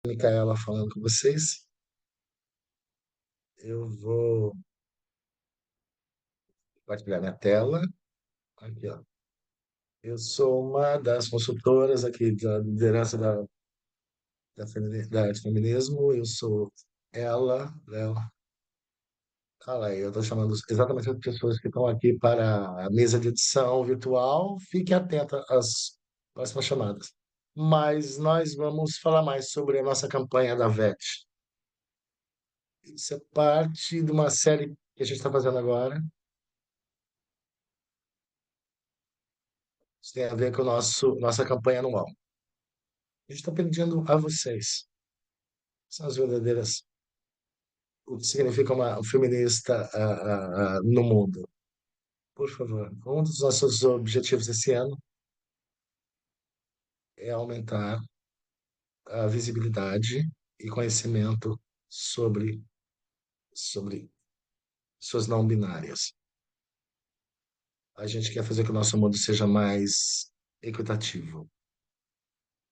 Micaela falando com vocês. Eu vou compartilhar minha tela. Aqui, ó. Eu sou uma das consultoras aqui da liderança de feminismo. Eu sou ela, Léo. Cala aí, eu estou chamando exatamente as pessoas que estão aqui para a mesa de edição virtual. Fique atenta às próximas chamadas. Mas nós vamos falar mais sobre a nossa campanha da VET. Isso é parte de uma série que a gente está fazendo agora. Isso tem a ver com o nossa campanha anual. A gente está pedindo a vocês, são as verdadeiras, o que significa uma feminista no mundo. Por favor, um dos nossos objetivos esse ano é aumentar a visibilidade e conhecimento sobre suas não binárias. A gente quer fazer que o nosso mundo seja mais equitativo.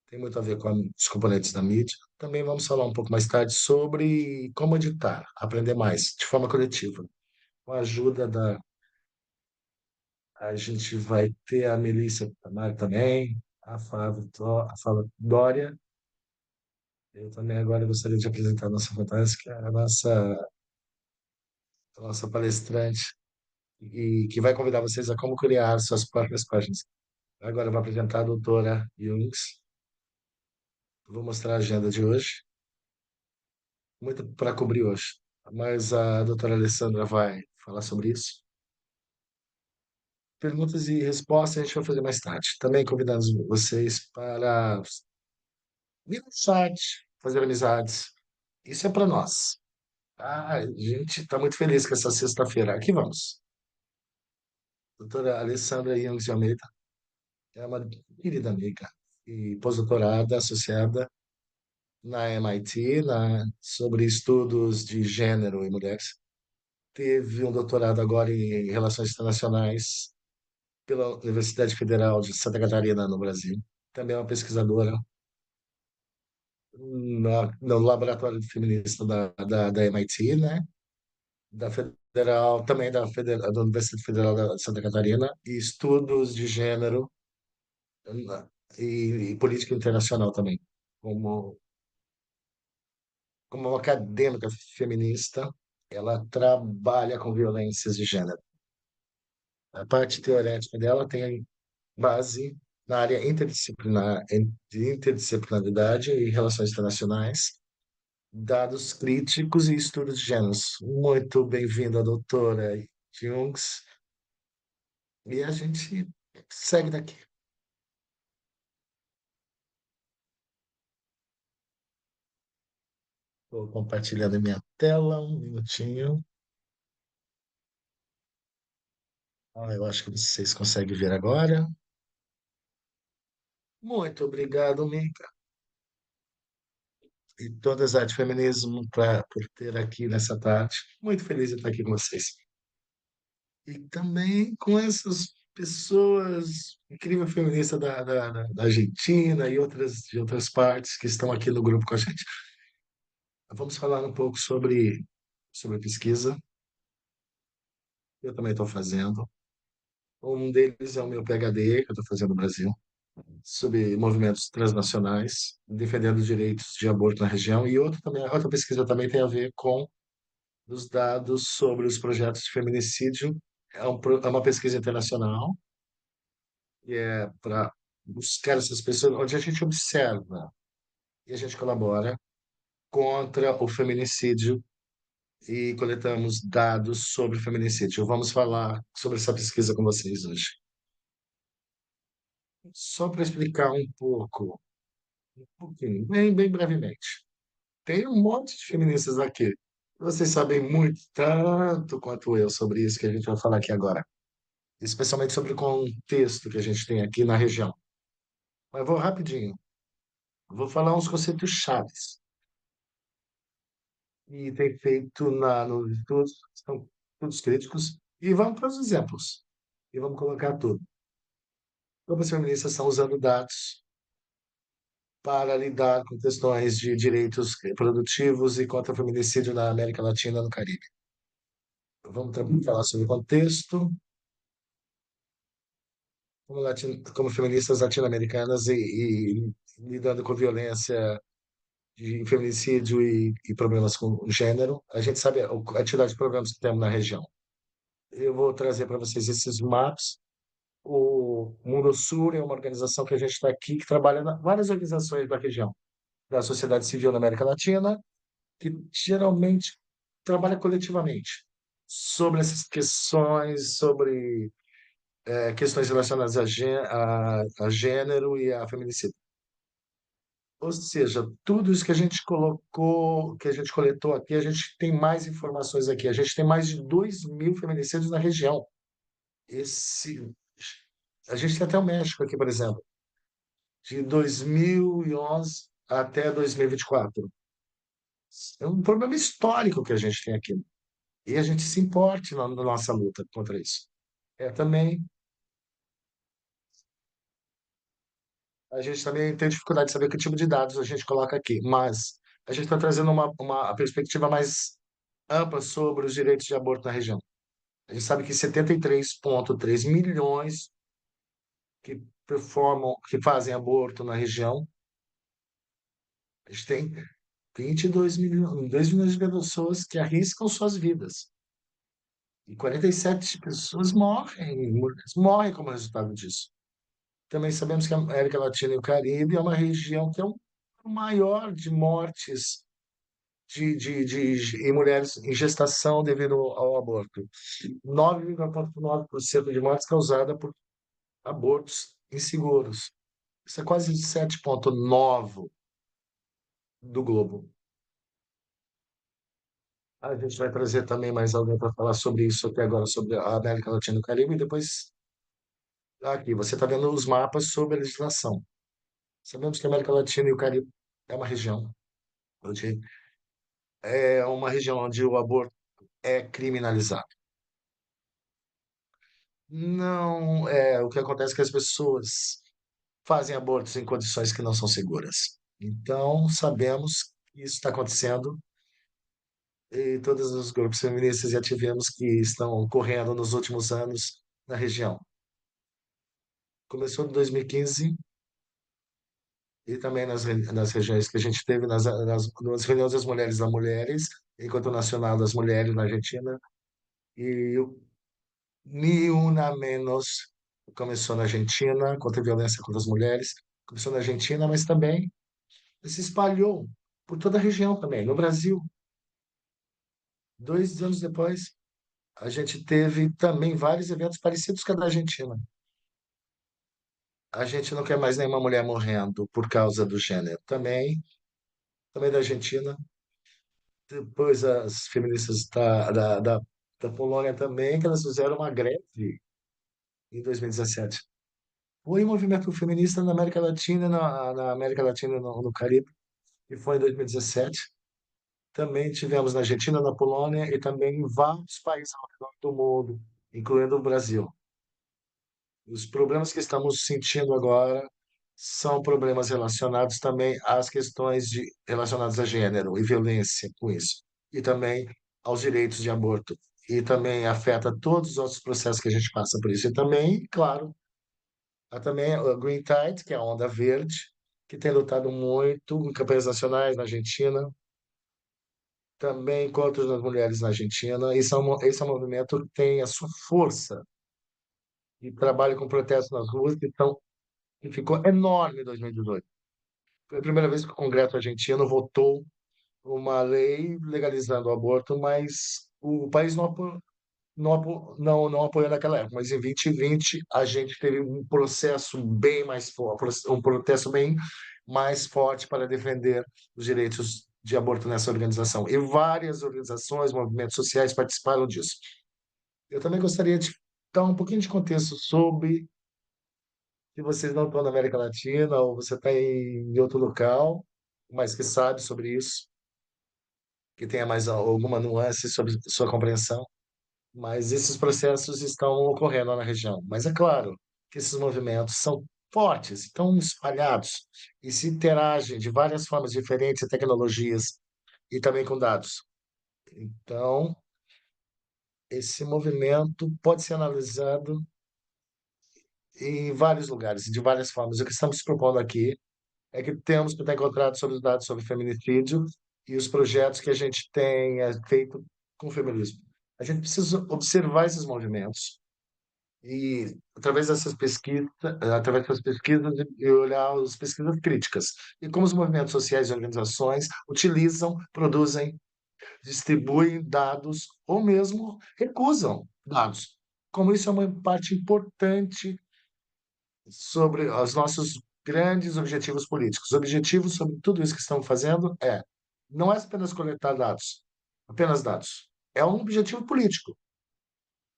Tem muito a ver com os componentes da mídia. Também vamos falar um pouco mais tarde sobre como editar, aprender mais de forma coletiva. Com a ajuda da. A gente vai ter a Melissa Tamari também, a Flávia Dória. Eu também agora gostaria de apresentar a nossa fantástica, a nossa palestrante, e que vai convidar vocês a como criar suas próprias páginas. Agora eu vou apresentar a doutora Jungs. Vou mostrar a agenda de hoje, muito para cobrir hoje. Mas a doutora Alessandra vai falar sobre isso. Perguntas e respostas a gente vai fazer mais tarde. Também convidamos vocês para vir no chat, fazer amizades. Isso é para nós. Ah, a gente está muito feliz com essa sexta-feira. Aqui vamos. Doutora Alessandra Youngs de Almeida é uma querida amiga e pós-doutorada associada na MIT, sobre estudos de gênero e mulheres. Teve um doutorado agora em Relações Internacionais pela Universidade Federal de Santa Catarina, no Brasil. Também é uma pesquisadora no laboratório feminista da MIT, né? Da Federal, também da Universidade Federal de Santa Catarina, e estudos de gênero e política internacional também, como, como uma acadêmica feminista, ela trabalha com violências de gênero. A parte teorética dela tem base na área de interdisciplinaridade e relações internacionais, dados críticos e estudos de gêneros. Muito bem-vinda, doutora Jungs. E a gente segue daqui. Estou compartilhando a minha tela, um minutinho. Ah, eu acho que vocês conseguem ver agora. Muito obrigado, Mica, e todas as artes feminismo por ter aqui nessa tarde. Muito feliz de estar aqui com vocês. E também com essas pessoas incrível feminista da Argentina e de outras partes que estão aqui no grupo com a gente. Vamos falar um pouco sobre pesquisa. Eu também estou fazendo. Um deles é o meu PhD, que eu estou fazendo no Brasil, sobre movimentos transnacionais, defendendo os direitos de aborto na região. E outra pesquisa também tem a ver com os dados sobre os projetos de feminicídio. É uma pesquisa internacional e é para buscar essas pessoas, onde a gente observa e a gente colabora contra o feminicídio e coletamos dados sobre o feminicídio. Vamos falar sobre essa pesquisa com vocês hoje. Só para explicar um pouquinho, bem brevemente. Tem um monte de feministas aqui. Vocês sabem muito, tanto quanto eu, sobre isso que a gente vai falar aqui agora, especialmente sobre o contexto que a gente tem aqui na região. Mas vou rapidinho. Vou falar uns conceitos chaves e tem feito nos estudos, são todos críticos, e vamos para os exemplos. E vamos colocar tudo. Como as feministas estão usando dados para lidar com questões de direitos reprodutivos e contra o feminicídio na América Latina e no Caribe. Vamos também falar sobre o contexto, como feministas latino-americanas e lidando com violência de feminicídio e problemas com gênero. A gente sabe a quantidade de problemas que temos na região. Eu vou trazer para vocês esses mapas. O Mundo Sur é uma organização que a gente está aqui, que trabalha em várias organizações da região, da sociedade civil na América Latina, que geralmente trabalha coletivamente sobre essas questões, sobre questões relacionadas a gênero e a feminicídio. Ou seja, tudo isso que a gente colocou, que a gente coletou aqui, a gente tem mais informações aqui. A gente tem mais de 2.000 feminicídios na região. Esse, a gente tem até o México aqui, por exemplo, de 2011 até 2024. É um problema histórico que a gente tem aqui. E a gente se importe na nossa luta contra isso. Também, a gente também tem dificuldade de saber que tipo de dados a gente coloca aqui, mas a gente está trazendo uma perspectiva mais ampla sobre os direitos de aborto na região. A gente sabe que 73,3 milhões que fazem aborto na região. A gente tem 22 milhões, 2 milhões de pessoas que arriscam suas vidas. E 47 pessoas morrem como resultado disso. Também sabemos que a América Latina e o Caribe é uma região que é o maior de mortes em mulheres em gestação devido ao aborto. 9,9% de mortes causadas por abortos inseguros. Isso é quase 7,9% do globo. A gente vai trazer também mais alguém para falar sobre isso até agora, sobre a América Latina e o Caribe, e depois aqui você está vendo os mapas sobre a legislação. Sabemos que a América Latina e o Caribe é uma região onde o aborto é criminalizado. Não é o que acontece é que as pessoas fazem abortos em condições que não são seguras. Então, sabemos que isso está acontecendo e todos os grupos feministas e ativistas que estão ocorrendo nos últimos anos na região. Começou em 2015 e também nas regiões que a gente teve, nas reuniões das mulheres da Mulheres, Encontro Nacional das Mulheres na Argentina, e o Ni Una Menos começou na Argentina, contra a violência contra as mulheres, começou na Argentina, mas também se espalhou por toda a região também. No Brasil, 2 anos depois, a gente teve também vários eventos parecidos com a da Argentina. A gente não quer mais nenhuma mulher morrendo por causa do gênero. Também da Argentina. Depois as feministas da Polônia também, que elas fizeram uma greve em 2017. Foi um movimento feminista na América Latina, na América Latina e no Caribe, que foi em 2017. Também tivemos na Argentina, na Polônia e também em vários países ao redor do mundo, incluindo o Brasil. Os problemas que estamos sentindo agora são problemas relacionados também às questões relacionadas a gênero e violência com isso, e também aos direitos de aborto, e também afeta todos os outros processos que a gente passa por isso. E também, claro, há também a Green Tide, que é a Onda Verde, que tem lutado muito em campanhas nacionais na Argentina, também contra as mulheres na Argentina. Esse é um movimento que tem a sua força e trabalha com protestos nas ruas que ficou enorme em 2018. Foi a primeira vez que o Congresso argentino votou uma lei legalizando o aborto, mas o país não apoiou naquela época. Mas em 2020 a gente teve um processo bem mais forte, um protesto bem mais forte para defender os direitos de aborto nessa organização. E várias organizações, movimentos sociais participaram disso. Eu também gostaria de dar um pouquinho de contexto sobre se vocês não estão na América Latina ou você está em outro local, mas que sabe sobre isso, que tenha mais alguma nuance sobre sua compreensão. Mas esses processos estão ocorrendo lá na região. Mas é claro que esses movimentos são fortes, estão espalhados e se interagem de várias formas diferentes e tecnologias e também com dados. Então, esse movimento pode ser analisado em vários lugares, de várias formas. O que estamos propondo aqui é que temos que estar encontrado sobre os dados sobre feminicídio e os projetos que a gente tem feito com o feminismo. A gente precisa observar esses movimentos e através dessas pesquisas e olhar as pesquisas críticas e como os movimentos sociais e organizações utilizam, produzem, distribuem dados ou mesmo recusam dados. Como isso é uma parte importante sobre os nossos grandes objetivos políticos. O objetivo sobre tudo isso que estamos fazendo não é apenas coletar dados, apenas dados. É um objetivo político,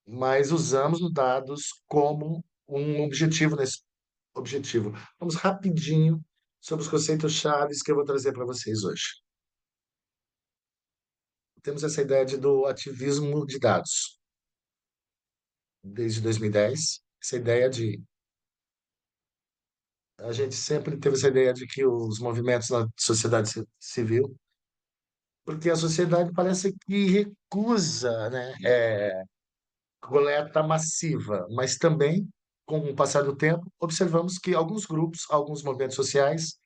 mas usamos os dados como um objetivo nesse objetivo. Vamos rapidinho sobre os conceitos chaves que eu vou trazer para vocês hoje. Temos essa ideia do ativismo de dados desde 2010. Essa ideia de a gente sempre teve essa ideia de que os movimentos na sociedade civil, porque a sociedade parece que recusa, né, coleta massiva, mas também, com o passar do tempo, observamos que alguns grupos, alguns movimentos sociais,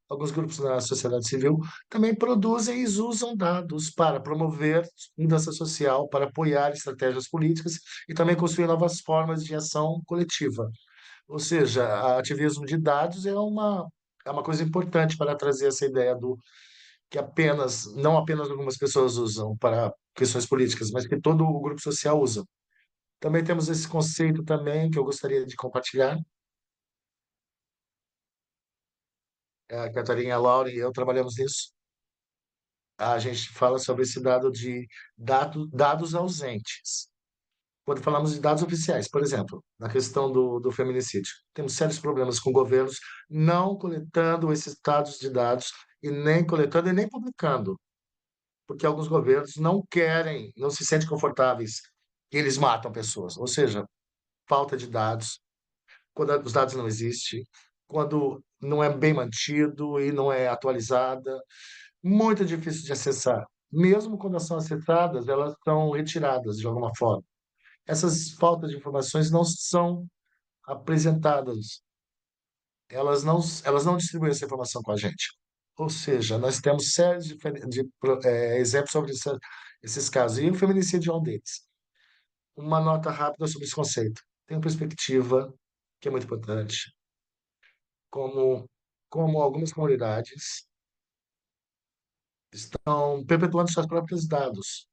alguns grupos na sociedade civil também produzem e usam dados para promover mudança social, para apoiar estratégias políticas e também construir novas formas de ação coletiva. Ou seja, ativismo de dados é uma coisa importante para trazer essa ideia do que não apenas algumas pessoas usam para questões políticas, mas que todo o grupo social usa. Também temos esse conceito também que eu gostaria de compartilhar. A Catarina, a Laura e eu trabalhamos nisso. A gente fala sobre esse dado de dados ausentes. Quando falamos de dados oficiais, por exemplo, na questão do feminicídio, temos sérios problemas com governos não coletando esses dados de dados e nem coletando e nem publicando, porque alguns governos não querem, não se sentem confortáveis que eles matam pessoas, ou seja, falta de dados, quando os dados não existem, quando não é bem mantido e não é atualizada, muito difícil de acessar. Mesmo quando são acessadas, elas são retiradas de alguma forma. Essas faltas de informações não são apresentadas, elas não distribuem essa informação com a gente. Ou seja, nós temos séries de exemplos sobre esses casos, e o feminicídio é um deles. Uma nota rápida sobre esse conceito. Tem uma perspectiva que é muito importante, como, como algumas comunidades estão perpetuando seus próprios dados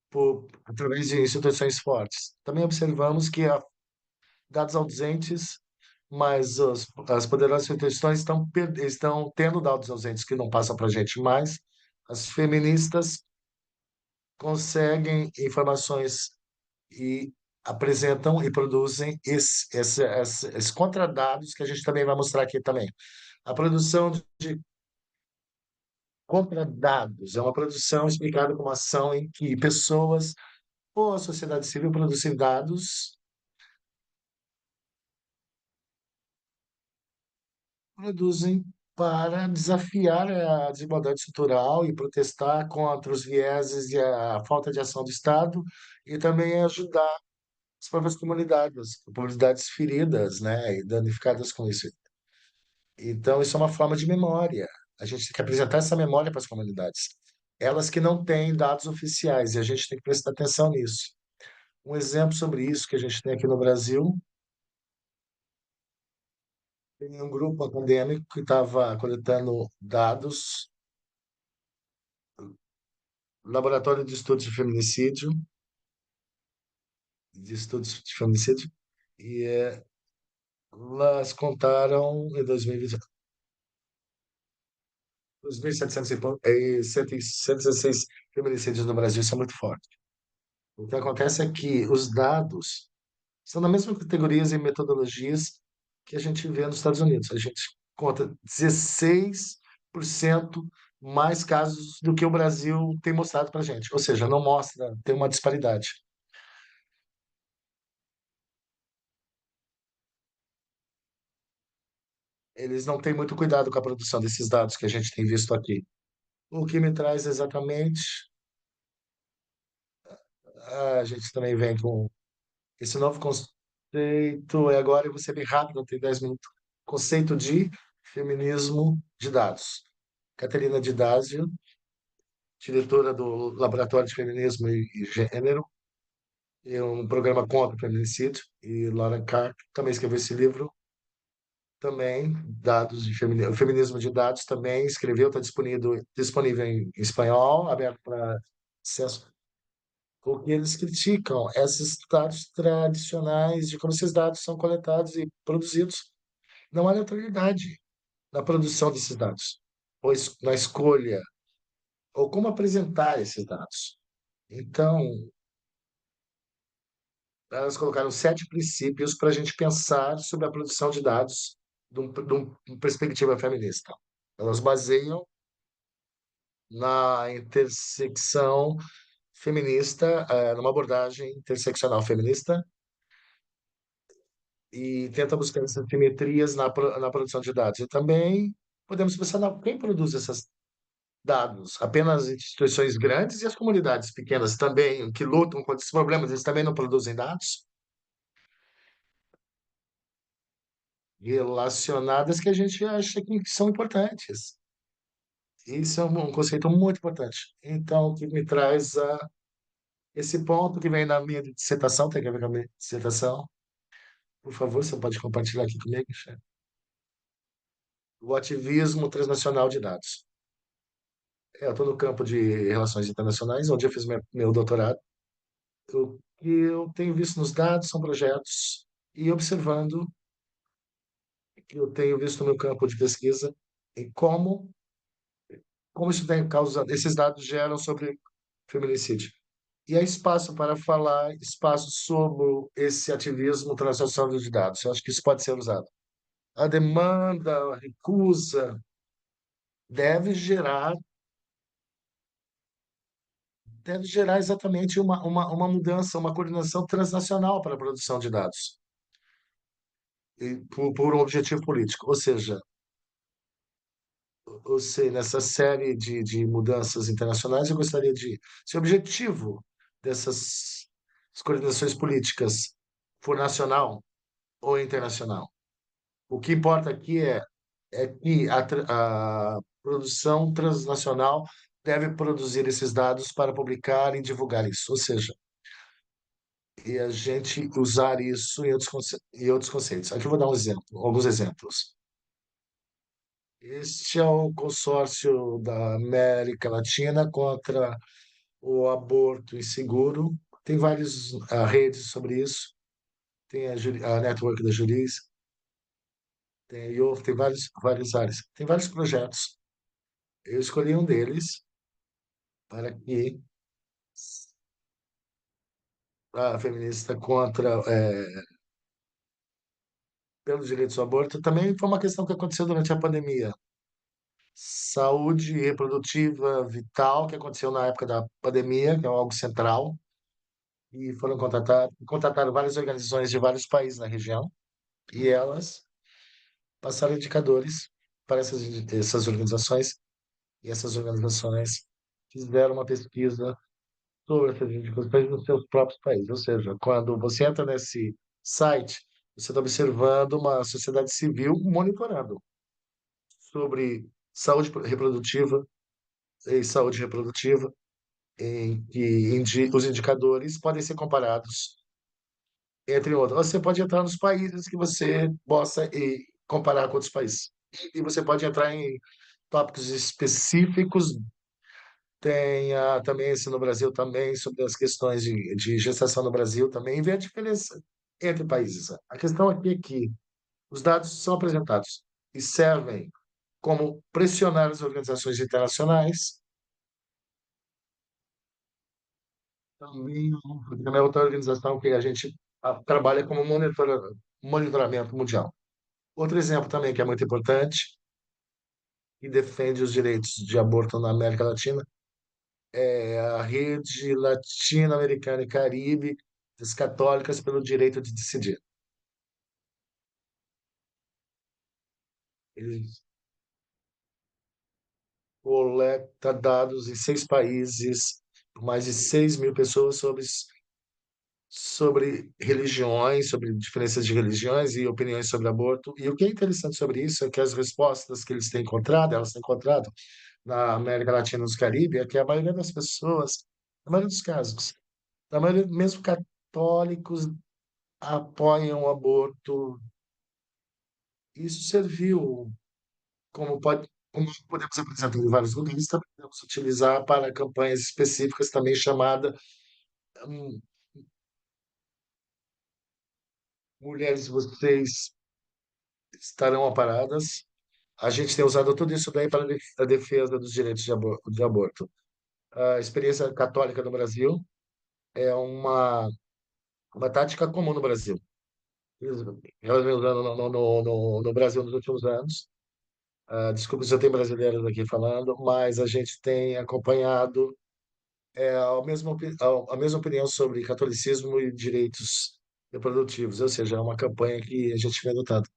por, através de instituições fortes. Também observamos que há dados ausentes, mas as poderosas instituições estão tendo dados ausentes que não passam para a gente mais. As feministas conseguem informações e apresentam e produzem esses contradados que a gente também vai mostrar aqui também. A produção de contradados é uma produção explicada como ação em que pessoas ou a sociedade civil produzem dados, produzem para desafiar a desigualdade estrutural e protestar contra os vieses e a falta de ação do Estado e também ajudar as próprias comunidades feridas, né, e danificadas com isso. Então, isso é uma forma de memória. A gente tem que apresentar essa memória para as comunidades. Elas que não têm dados oficiais, e a gente tem que prestar atenção nisso. Um exemplo sobre isso que a gente tem aqui no Brasil, tem um grupo acadêmico que estava coletando dados, Laboratório de Estudos de Feminicídio, e elas contaram em 2020, 2.700 116 feminicídios no Brasil, isso é muito forte. O que acontece é que os dados são da mesma categorias e metodologias que a gente vê nos Estados Unidos. A gente conta 16% mais casos do que o Brasil tem mostrado para a gente. Ou seja, não mostra, tem uma disparidade. eles não têm muito cuidado com a produção desses dados que a gente tem visto aqui. O que me traz exatamente, a gente também vem com esse novo conceito, é agora eu vou ser bem rápido, tem 10 minutos. Conceito de feminismo de dados. Caterina Di Dasio, diretora do Laboratório de Feminismo e Gênero, e um programa contra o feminicídio, e Lauren Karp também escreveu esse livro, também, dados de feminismo, feminismo de dados também escreveu, está disponível em espanhol, aberto para acesso. Porque eles criticam esses dados tradicionais de como esses dados são coletados e produzidos. Não há neutralidade na produção desses dados, pois na escolha ou como apresentar esses dados. Então, elas colocaram 7 princípios para a gente pensar sobre a produção de dados de uma perspectiva feminista. Elas baseiam na intersecção feminista, numa abordagem interseccional feminista, e tenta buscar essas simetrias na produção de dados. E também podemos pensar quem produz esses dados? Apenas instituições grandes e as comunidades pequenas também, que lutam contra esses problemas, eles também não produzem dados relacionadas que a gente acha que são importantes. Isso é um conceito muito importante. Então, o que me traz a esse ponto que vem na minha dissertação, tem a ver com a minha dissertação. Por favor, você pode compartilhar aqui comigo, chefe? O ativismo transnacional de dados. Eu estou no campo de relações internacionais, onde eu fiz meu doutorado. O que eu tenho visto nos dados são projetos e observando que eu tenho visto no meu campo de pesquisa e como isso tem causa, esses dados geram sobre feminicídio. E há espaço para falar, espaço sobre esse ativismo transnacional de dados. Eu acho que isso pode ser usado. A demanda, a recusa, deve gerar, deve gerar exatamente uma mudança, uma coordenação transnacional para a produção de dados, e por um objetivo político. Ou seja, nessa série de mudanças internacionais, eu gostaria de, se o objetivo dessas coordenações políticas for nacional ou internacional, o que importa aqui é que a produção transnacional deve produzir esses dados para publicar e divulgar isso, ou seja, e a gente usar isso em outros conceitos. Aqui eu vou dar alguns exemplos. Este é o consórcio da América Latina contra o aborto inseguro. Tem várias redes sobre isso. Tem a Network da Juris, tem a IOF, tem várias áreas. Tem vários projetos. Eu escolhi um deles para que a feminista contra pelos direitos ao aborto também foi uma questão que aconteceu durante a pandemia. Saúde reprodutiva vital, que aconteceu na época da pandemia, que é algo central, e foram contrataram várias organizações de vários países na região, e elas passaram indicadores para essas organizações, e essas organizações fizeram uma pesquisa sobre essas indicações nos seus próprios países. Ou seja, quando você entra nesse site, você está observando uma sociedade civil monitorando sobre saúde reprodutiva, em que os indicadores podem ser comparados entre outros. Você pode entrar nos países que você possa e comparar com outros países. E você pode entrar em tópicos específicos. Tem também esse no Brasil também, sobre as questões de gestação no Brasil também, e ver a diferença entre países. A questão aqui é que os dados são apresentados e servem como pressionar as organizações internacionais. Também é outra organização que a gente trabalha como monitoramento mundial. Outro exemplo também que é muito importante e defende os direitos de aborto na América Latina é a Rede Latino-Americana e Caribe das Católicas, pelo Direito de Decidir. Ele coleta dados em 6 países, mais de 6.000 pessoas sobre religiões, sobre diferenças de religiões e opiniões sobre aborto. E o que é interessante sobre isso é que as respostas que eles têm encontrado, elas têm encontrado na América Latina e nos Caribe, é que a maioria das pessoas, na maioria dos casos, a maioria, mesmo católicos, apoiam o aborto. Isso serviu como podemos apresentar em vários lugares, também podemos utilizar para campanhas específicas também chamada hum, Mulheres, vocês estarão amparadas. A gente tem usado tudo isso daí para a defesa dos direitos de aborto. A experiência católica no Brasil é uma tática comum no Brasil. Ela vem usando no Brasil nos últimos anos. Desculpa se eu tenho brasileiros aqui falando, mas a gente tem acompanhado a mesma opinião sobre catolicismo e direitos reprodutivos, ou seja, é uma campanha que a gente vem adotando.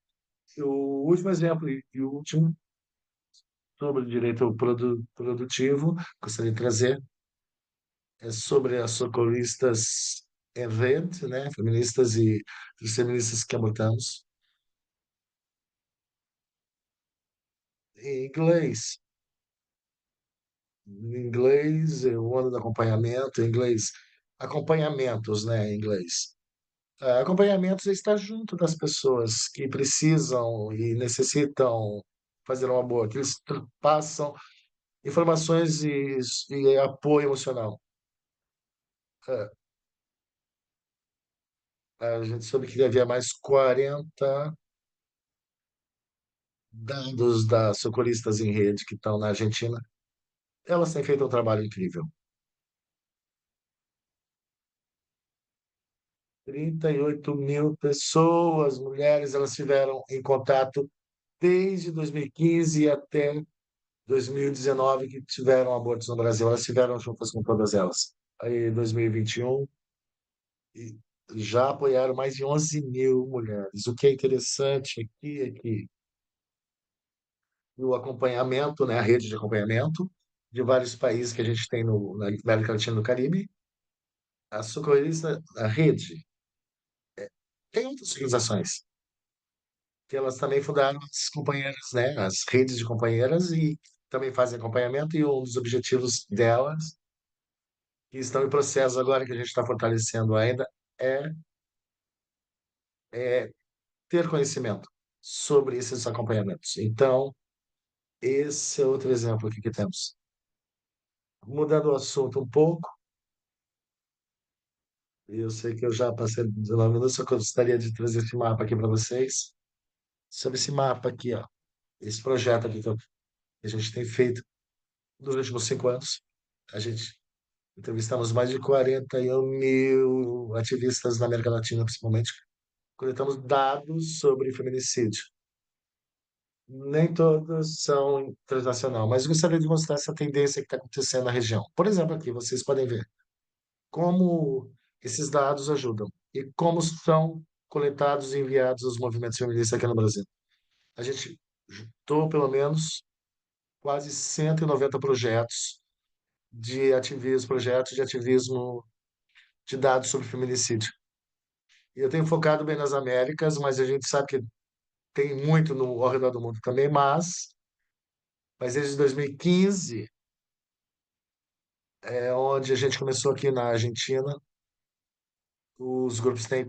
O último exemplo e o último sobre o direito produtivo, gostaria de trazer, é sobre as socorristas em rede, né, feministas e feministas que abortamos. Em inglês, o ano do acompanhamento, em inglês, acompanhamentos, né, em inglês. Acompanhamentos é estar junto das pessoas que precisam e necessitam fazer um aborto. Eles passam informações e apoio emocional. É, a gente soube que havia mais 40 dados das socorristas em rede que estão na Argentina. Elas têm feito um trabalho incrível. 38.000 pessoas, mulheres, elas estiveram em contato desde 2015 até 2019 que tiveram abortos no Brasil. Elas estiveram juntas com todas elas. Aí, 2021, e já apoiaram mais de 11.000 mulheres. O que é interessante aqui é que o acompanhamento, né, a rede de acompanhamento de vários países que a gente tem na América Latina e no Caribe, a socorrista, a rede, tem outras organizações que elas também fundaram as companheiras, né, as redes de companheiras e também fazem acompanhamento e um dos objetivos delas, que estão em processo agora, que a gente está fortalecendo ainda, é, é ter conhecimento sobre esses acompanhamentos. Então, esse é outro exemplo aqui que temos. Mudando o assunto um pouco, eu sei que eu já passei de 19 minutos, só que eu gostaria de trazer esse mapa aqui para vocês. Sobre esse mapa aqui, ó, esse projeto aqui que a gente tem feito nos últimos 5 anos. A gente entrevistamos mais de 41.000 ativistas na América Latina, principalmente. Coletamos dados sobre feminicídio. Nem todos são transnacional, mas gostaria de mostrar essa tendência que está acontecendo na região. Por exemplo, aqui vocês podem ver como esses dados ajudam e como são coletados e enviados aos movimentos feministas aqui no Brasil. A gente juntou pelo menos quase 190 projetos de ativismo de dados sobre feminicídio. E eu tenho focado bem nas Américas, mas a gente sabe que tem muito ao redor do mundo também, mas desde 2015 é onde a gente começou aqui na Argentina. Os grupos têm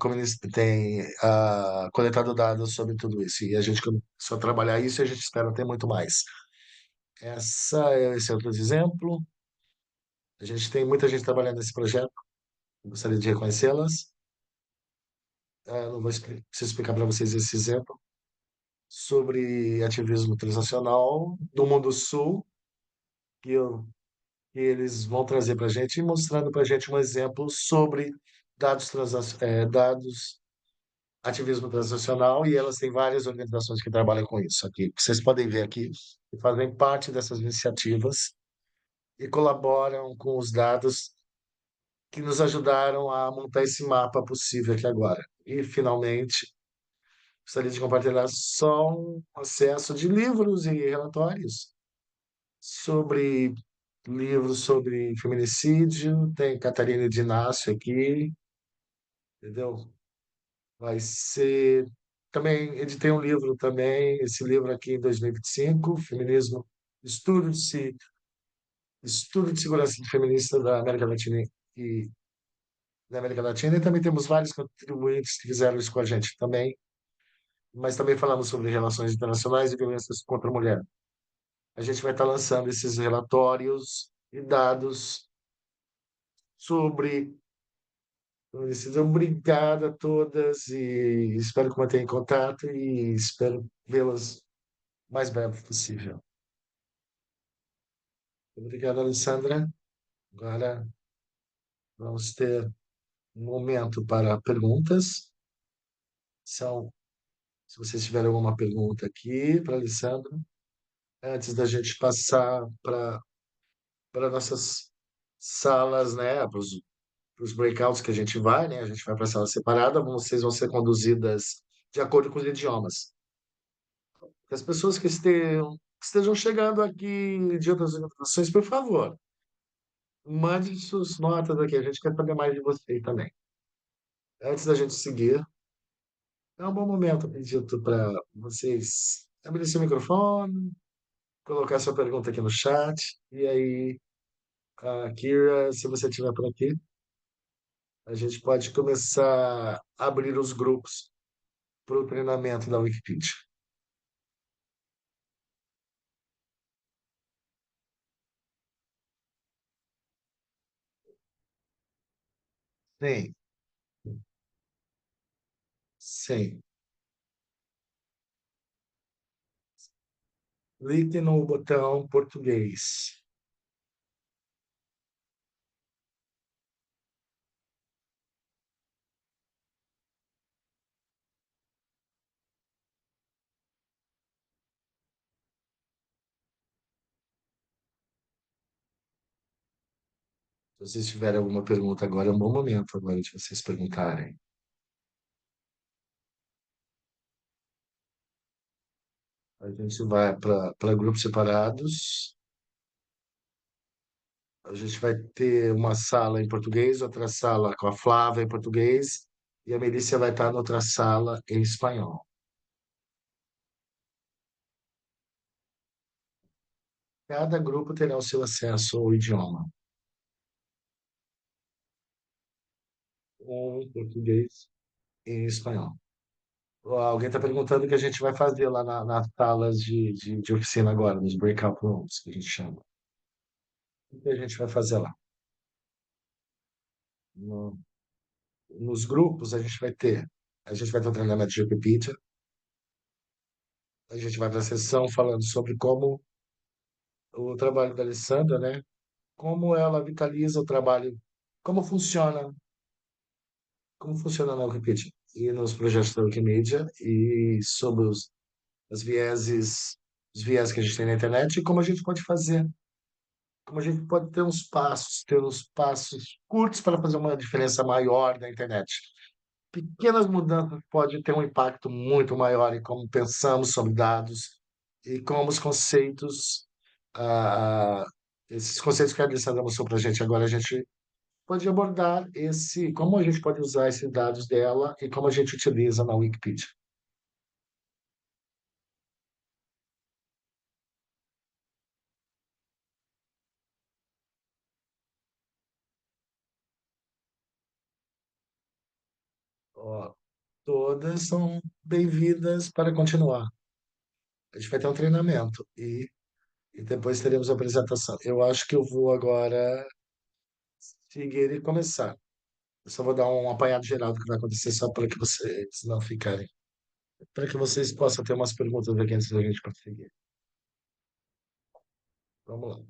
coletado dados sobre tudo isso. E a gente começou a trabalhar isso e a gente espera ter muito mais. Esse é outro exemplo. A gente tem muita gente trabalhando nesse projeto. Gostaria de reconhecê-las. Não vou preciso explicar para vocês esse exemplo sobre ativismo transacional do Mundo Sul, que, que eles vão trazer para a gente e mostrando para a gente um exemplo sobre dados ativismo transacional e elas têm várias organizações que trabalham com isso aqui. Vocês podem ver aqui, que fazem parte dessas iniciativas e colaboram com os dados que nos ajudaram a montar esse mapa possível aqui agora. E, finalmente, Gostaria de compartilhar só um acesso de livros e relatórios sobre livros sobre feminicídio. Tem Catarina de Inácio aqui, entendeu? Vai ser. Também editei um livro também, esse livro aqui em 2025, Feminismo, Estudo de, Estudo de Segurança Feminista da América Latina e da América Latina, e também temos vários contribuintes que fizeram isso com a gente também, mas também falamos sobre relações internacionais e violências contra a mulher. A gente vai estar lançando esses relatórios e dados sobre feminicídio. Obrigado a todas e espero que mantenham contato e espero vê-las o mais breve possível. Obrigado, Alessandra. Agora vamos ter um momento para perguntas. São, se vocês tiverem alguma pergunta aqui para a Alessandra, antes da gente passar para nossas salas, né, para os breakouts que a gente vai, né, a gente vai para a sala separada, vocês vão ser conduzidas de acordo com os idiomas. As pessoas que estejam chegando aqui de outras organizações, por favor, mande suas notas aqui, a gente quer saber mais de vocês também. Antes da gente seguir, é um bom momento, acredito, para vocês abrir seu microfone, colocar sua pergunta aqui no chat, e aí, a Kira, se você estiver por aqui, a gente pode começar a abrir os grupos para o treinamento da Wikipedia. Sim, sim. Clique no botão português. Se vocês tiverem alguma pergunta agora, é um bom momento agora de vocês perguntarem. A gente vai para grupos separados. A gente vai ter uma sala em português, outra sala com a Flávia em português, e a Melícia vai estar noutra sala em espanhol. Cada grupo terá o seu acesso ao idioma. Um em português e em espanhol. Ó, alguém está perguntando o que a gente vai fazer lá nas salas de oficina agora, nos breakout rooms, que a gente chama. O que a gente vai fazer lá? No- Nos grupos, a gente vai ter um treinamento de Wikipedia, a gente vai para a sessão falando sobre como o trabalho da Alessandra, né? Como ela vitaliza o trabalho, como funciona, como funciona na Wikipedia e nos projetos da Wikimedia e sobre os viés que a gente tem na internet e como a gente pode fazer, como a gente pode ter uns passos curtos para fazer uma diferença maior na internet. Pequenas mudanças podem ter um impacto muito maior em como pensamos sobre dados e como os conceitos, ah, esses conceitos que a Alessandra mostrou para a gente agora, a gente pode abordar como a gente pode usar esses dados dela e como a gente utiliza na Wikipedia. Ó, todas são bem-vindas para continuar. A gente vai ter um treinamento e depois teremos a apresentação. Eu acho que eu vou agora seguir e começar. Eu só vou dar um apanhado geral do que vai acontecer, só para que vocês não ficarem. Para que vocês possam ter umas perguntas aqui antes da gente prosseguir. Vamos lá.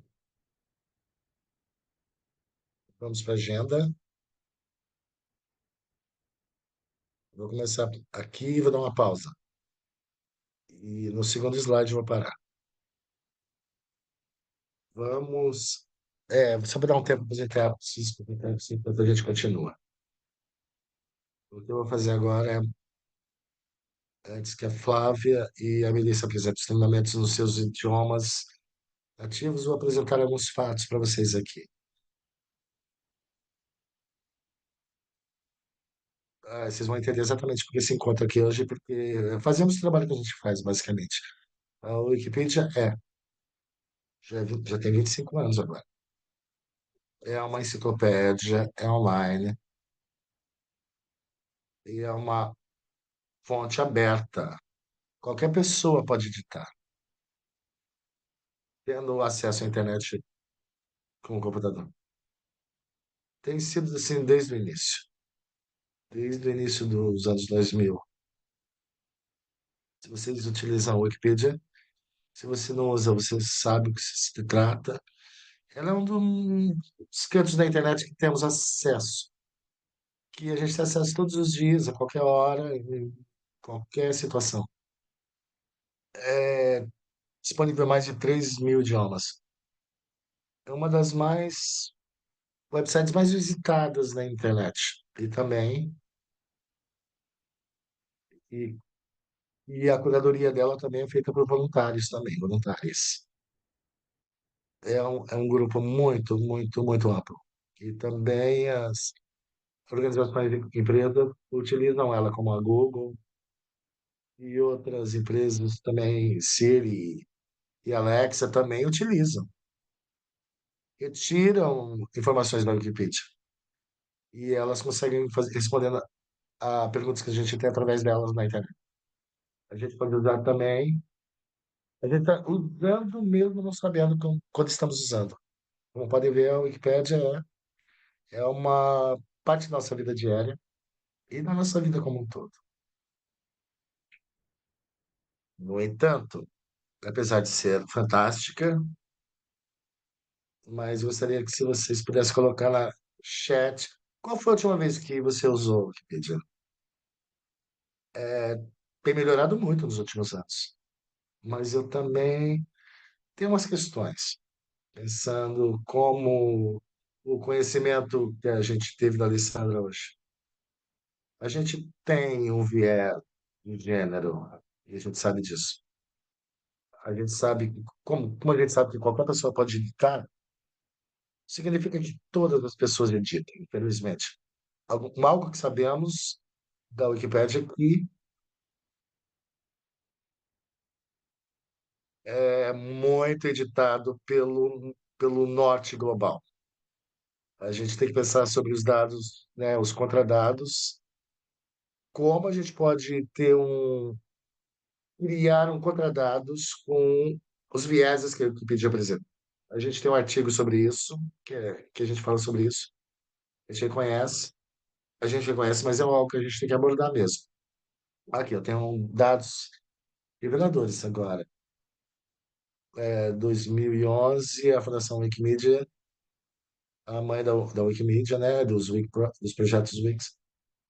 Vamos para a agenda. Vou começar aqui e vou dar uma pausa. E no segundo slide eu vou parar. Vamos. Só para dar um tempo para os intérpretes, enquanto a gente continua. O que eu vou fazer agora é antes que a Flávia e a Melissa apresentem os treinamentos nos seus idiomas nativos, vou apresentar alguns fatos para vocês aqui. Vocês vão entender exatamente por que se encontra aqui hoje, porque fazemos o trabalho que a gente faz, basicamente. A Wikipedia já tem 25 anos agora. É uma enciclopédia, é online e é uma fonte aberta. Qualquer pessoa pode editar, tendo acesso à internet com o computador. Tem sido assim desde o início dos anos 2000. Se vocês utilizam a Wikipedia, se você não usa, você sabe o que se trata. Ela é um dos cantos da internet que temos acesso, que a gente tem acesso todos os dias, a qualquer hora, em qualquer situação. É disponível em mais de 3.000 idiomas. É uma das websites mais visitadas na internet. E também, e, e a curadoria dela também é feita por voluntários também, voluntários. É um grupo muito, muito, muito amplo. E também as organizações e empresas utilizam ela, como a Google e outras empresas também, Siri e Alexa também utilizam. Retiram informações da Wikipedia. E elas conseguem fazer, respondendo a perguntas que a gente tem através delas na internet. A gente pode usar também. A gente está usando mesmo não sabendo quando estamos usando. Como podem ver, a Wikipédia é uma parte da nossa vida diária e da nossa vida como um todo. No entanto, apesar de ser fantástica, mas gostaria que se vocês pudessem colocar na chat, qual foi a última vez que você usou a Wikipedia? Tem melhorado muito nos últimos anos, mas eu também tenho umas questões, pensando como o conhecimento que a gente teve da Alessandra hoje. A gente tem um viés de gênero, e a gente sabe disso. A gente sabe, como a gente sabe que qualquer pessoa pode editar, significa que todas as pessoas editam, infelizmente. Algo que sabemos da Wikipédia é que é muito editado pelo norte global. A gente tem que pensar sobre os dados, né, os contradados, como a gente pode criar um contradados com os vieses que a Wikipedia apresenta. A gente tem um artigo sobre isso, que a gente fala sobre isso. A gente reconhece, mas é algo que a gente tem que abordar mesmo. Aqui, eu tenho dados reveladores agora. 2011, a Fundação Wikimedia, a mãe da Wikimedia, né, dos projetos Wix,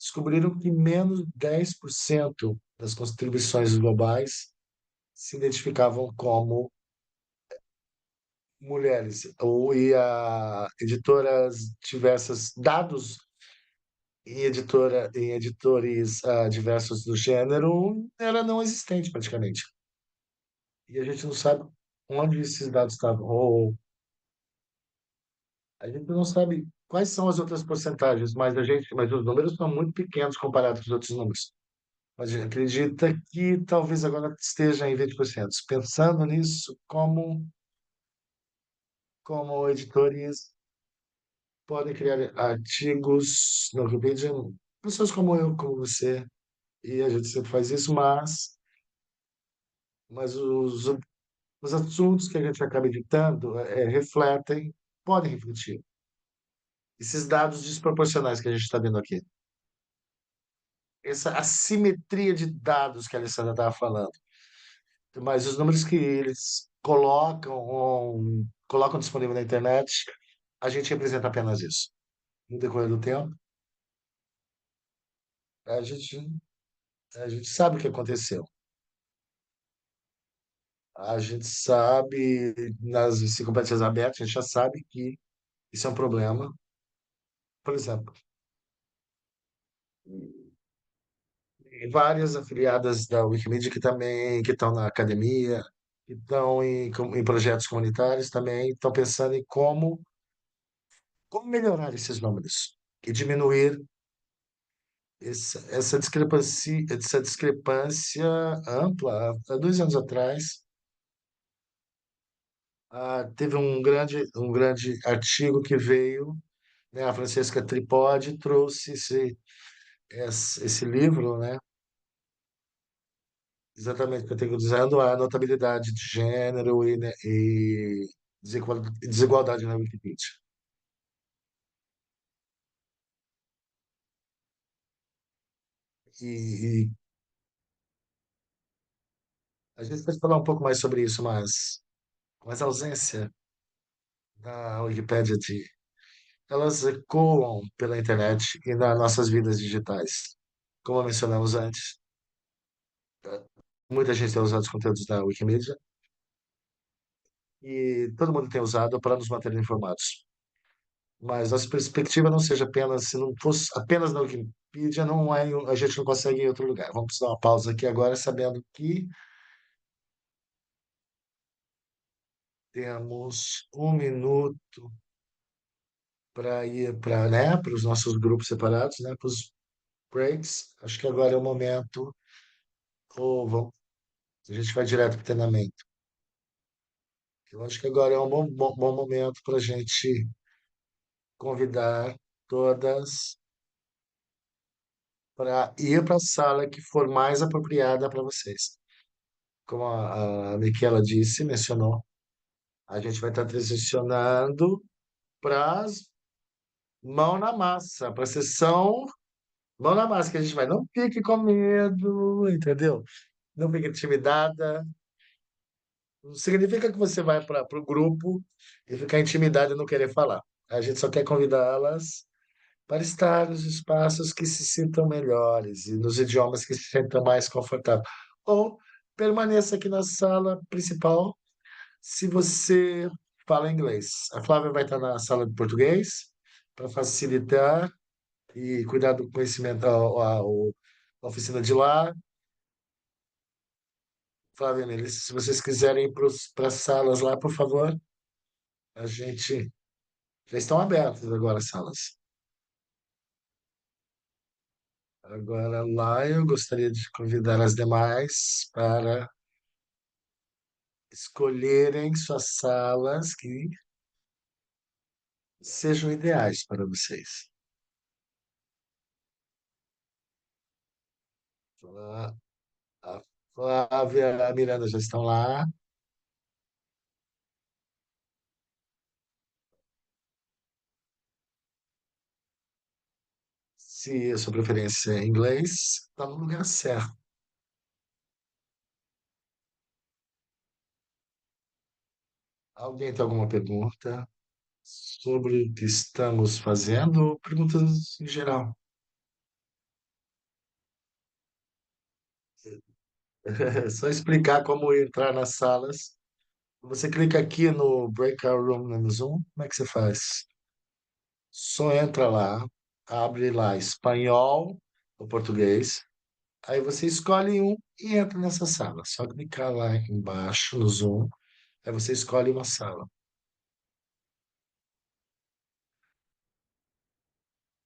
descobriram que menos de 10% das contribuições globais se identificavam como mulheres, e a editoras diversas, dados em editores diversos do gênero, era não existente praticamente. E a gente não sabe onde esses dados estavam, ou a gente não sabe quais são as outras porcentagens, mas os números são muito pequenos comparados com os outros números. Mas a gente acredita que talvez agora esteja em 20%. Pensando nisso, como editores podem criar artigos no Wikipedia, pessoas como eu, como você, e a gente sempre faz isso, mas os assuntos que a gente acaba editando podem refletir esses dados desproporcionais que a gente está vendo aqui. Essa assimetria de dados que a Alessandra estava falando. Mas os números que eles colocam disponível na internet, a gente representa apenas isso. No decorrer do tempo, a gente, a gente sabe o que aconteceu. A gente sabe, nas enciclopédias abertas, a gente já sabe que isso é um problema. Por exemplo, E várias afiliadas da Wikimedia que também que estão na academia, que estão em projetos comunitários também estão pensando em como melhorar esses números e diminuir essa discrepância ampla. Há 2 anos atrás, teve um grande artigo que veio, né, a Francesca Tripodi trouxe esse livro, né, exatamente categorizando a notabilidade de gênero e, né, e desigualdade na Wikipedia. E a gente pode falar um pouco mais sobre isso, mas a ausência da Wikipédia elas ecoam pela internet e nas nossas vidas digitais. Como mencionamos antes, muita gente tem usado os conteúdos da Wikimedia e todo mundo tem usado para nos manter informados. Mas nossa perspectiva não seja apenas, se não fosse apenas na Wikipedia, não é, a gente não consegue ir em outro lugar. Vamos dar uma pausa aqui agora, sabendo que temos 1 minuto para ir para, né, para os nossos grupos separados, né, para os breaks. Acho que agora é o momento, ou vamos, a gente vai direto para o treinamento. Eu acho que agora é um bom momento para a gente convidar todas para ir para a sala que for mais apropriada para vocês. Como a Michela disse, mencionou, a gente vai estar transicionando para mão na massa, para a sessão mão na massa, que a gente vai. Não fique com medo, entendeu? Não fique intimidada. Não significa que você vai para o grupo e ficar intimidada e não querer falar. A gente só quer convidá-las para estar nos espaços que se sintam melhores e nos idiomas que se sintam mais confortáveis. Ou permaneça aqui na sala principal se você fala inglês. A Flávia vai estar na sala de português para facilitar e cuidar do conhecimento, a oficina de lá. Flávia, Melissa, se vocês quiserem ir para as salas lá, por favor, a gente já estão abertas agora as salas. Agora lá eu gostaria de convidar as demais para escolherem suas salas que sejam ideais para vocês. Lá, a Flávia e a Miranda já estão lá. Se a sua preferência é inglês, está no lugar certo. Alguém tem alguma pergunta sobre o que estamos fazendo? Perguntas em geral. É só explicar como entrar nas salas. Você clica aqui no Breakout Room no Zoom. Como é que você faz? Só entra lá, abre lá espanhol ou português. Aí você escolhe um e entra nessa sala. Só clicar lá embaixo no Zoom. Aí você escolhe uma sala.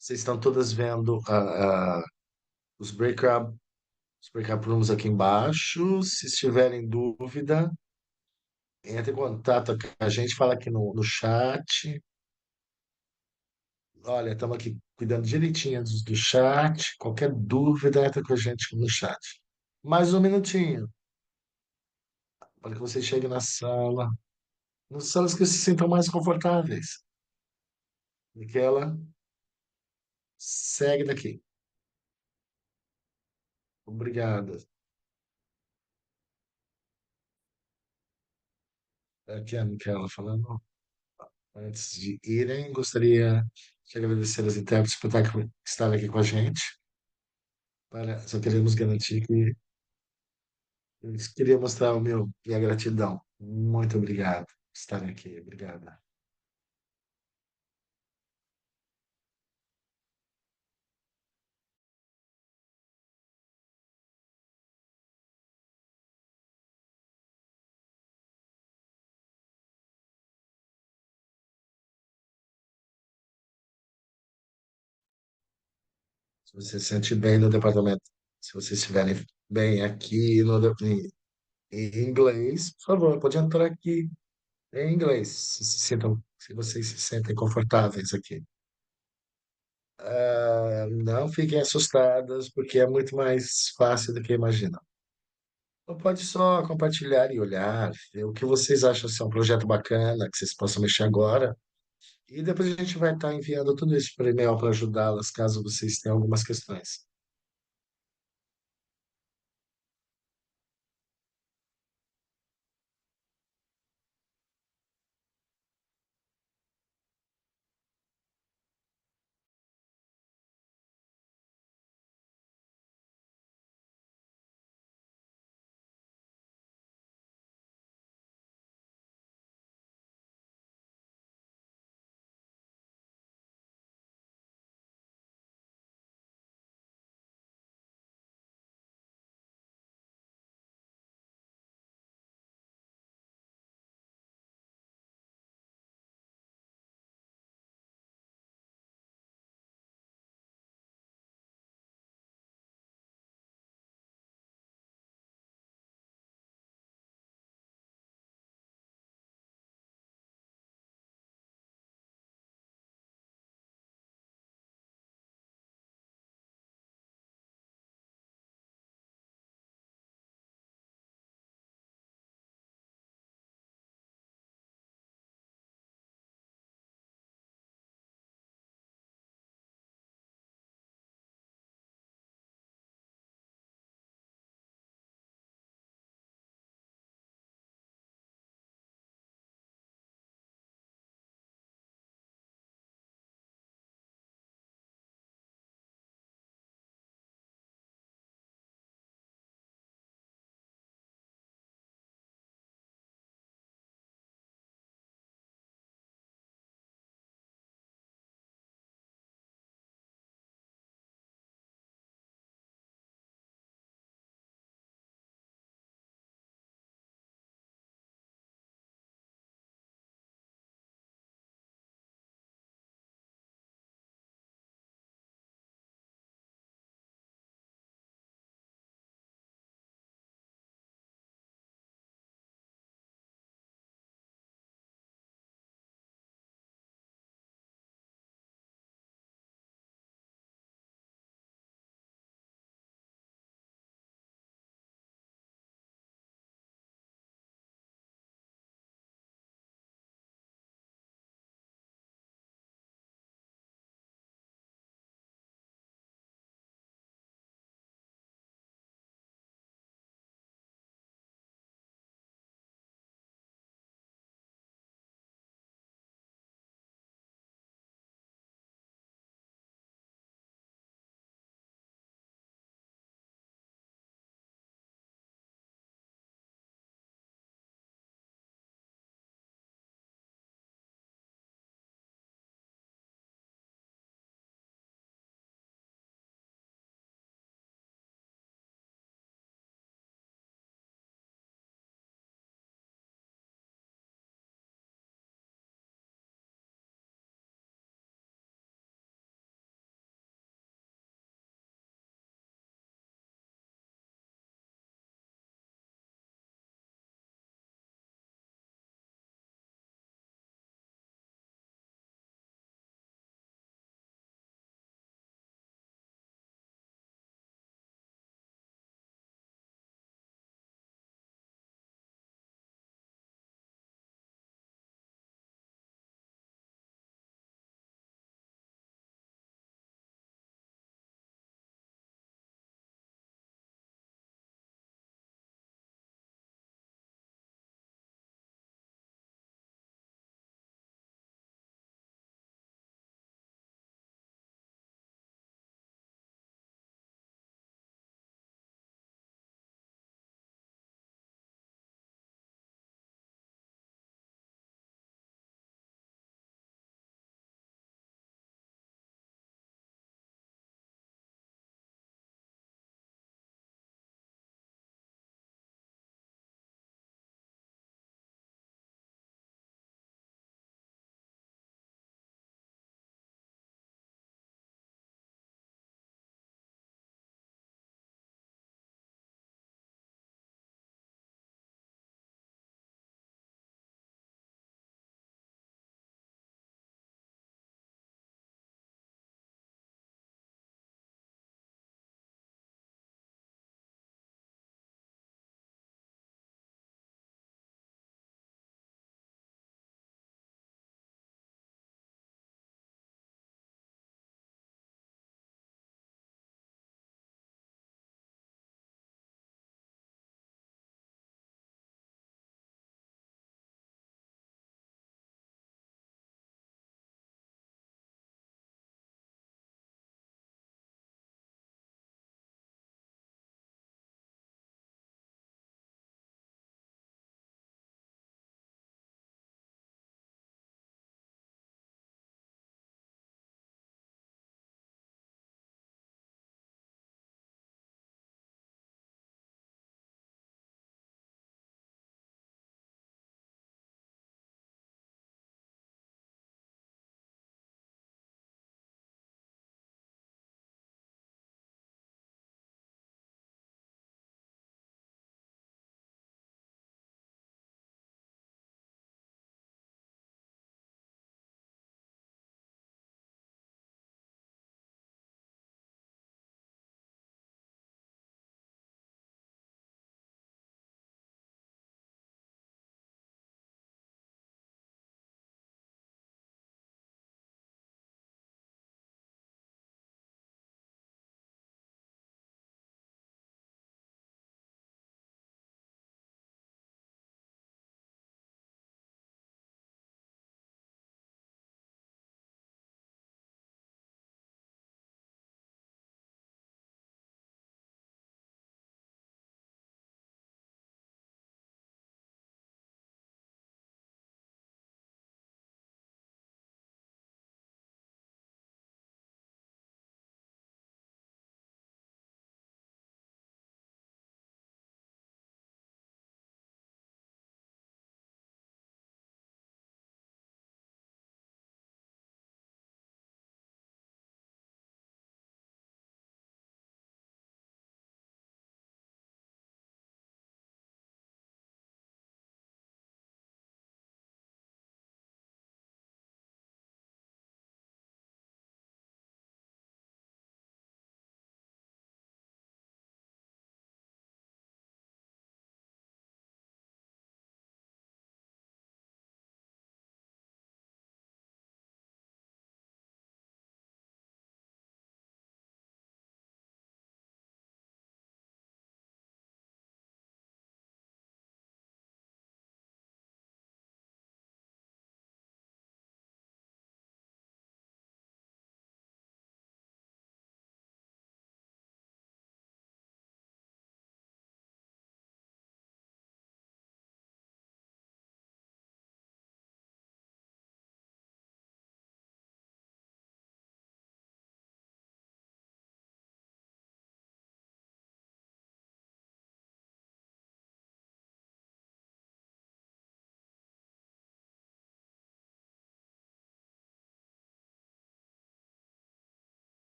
Vocês estão todas vendo os breakout rooms aqui embaixo. Se estiverem dúvida, entre em contato com a gente, fala aqui no chat. Olha, estamos aqui cuidando direitinho do chat. Qualquer dúvida, entra com a gente no chat. Mais 1 minutinho para que você chegue na sala. Nas salas que se sintam mais confortáveis. Miquela, segue daqui. Obrigado. Aqui é a Miquela falando. Antes de irem, gostaria de agradecer as intérpretes por estar aqui com a gente. Só queremos garantir que eu queria mostrar minha gratidão. Muito obrigado por estarem aqui. Obrigado. Você se sente bem no departamento. Se vocês estiverem bem aqui em inglês, por favor, pode entrar aqui em inglês, se vocês se sentem confortáveis aqui. Não fiquem assustadas, porque é muito mais fácil do que imaginam. Ou pode só compartilhar e olhar, ver o que vocês acham ser um projeto bacana, que vocês possam mexer agora. E depois a gente vai estar enviando tudo isso por e-mail para ajudá-las, caso vocês tenham algumas questões.